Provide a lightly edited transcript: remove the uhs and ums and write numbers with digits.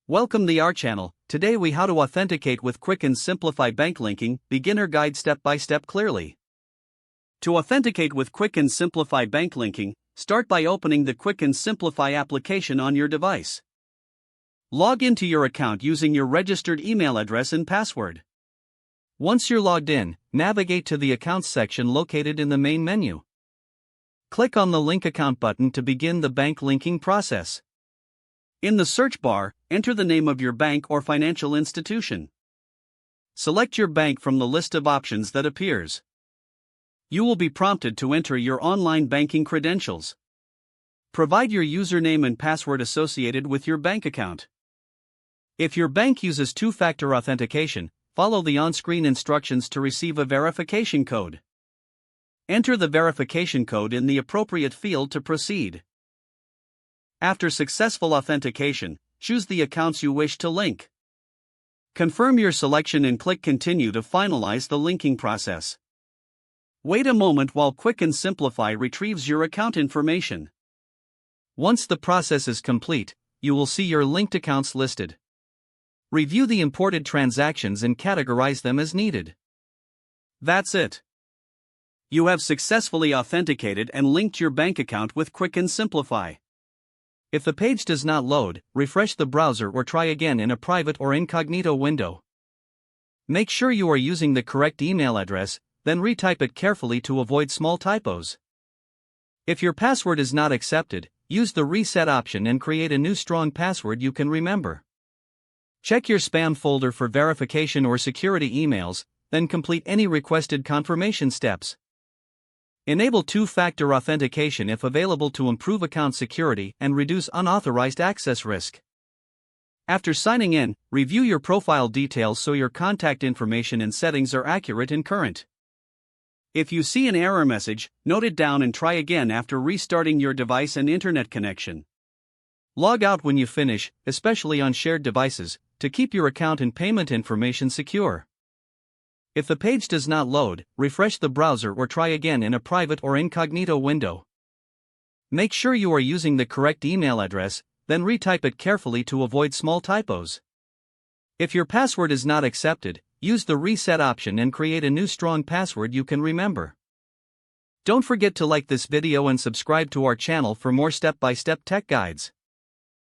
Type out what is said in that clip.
Welcome to our channel. Today we how to authenticate with Quicken Simplifi bank linking, beginner guide step by step clearly. To authenticate with Quicken Simplifi bank linking, start by opening the Quicken Simplifi application on your device. Log into your account using your registered email address and password. Once you're logged in, navigate to the Accounts section located in the main menu. Click on the Link Account button to begin the bank linking process. In the search bar, enter the name of your bank or financial institution. Select your bank from the list of options that appears. You will be prompted to enter your online banking credentials. Provide your username and password associated with your bank account. If your bank uses two-factor authentication, follow the on-screen instructions to receive a verification code. Enter the verification code in the appropriate field to proceed. After successful authentication, choose the accounts you wish to link. Confirm your selection and click Continue to finalize the linking process. Wait a moment while Quicken Simplifi retrieves your account information. Once the process is complete, you will see your linked accounts listed. Review the imported transactions and categorize them as needed. That's it. You have successfully authenticated and linked your bank account with Quicken Simplifi. If the page does not load, refresh the browser or try again in a private or incognito window. Make sure you are using the correct email address, then retype it carefully to avoid small typos. If your password is not accepted, use the reset option and create a new strong password you can remember. Check your spam folder for verification or security emails, then complete any requested confirmation steps. Enable two-factor authentication if available to improve account security and reduce unauthorized access risk. After signing in, review your profile details so your contact information and settings are accurate and current. If you see an error message, note it down and try again after restarting your device and internet connection. Log out when you finish, especially on shared devices, to keep your account and payment information secure. If the page does not load, refresh the browser or try again in a private or incognito window. Make sure you are using the correct email address, then retype it carefully to avoid small typos. If your password is not accepted, use the reset option and create a new strong password you can remember. Don't forget to like this video and subscribe to our channel for more step-by-step tech guides.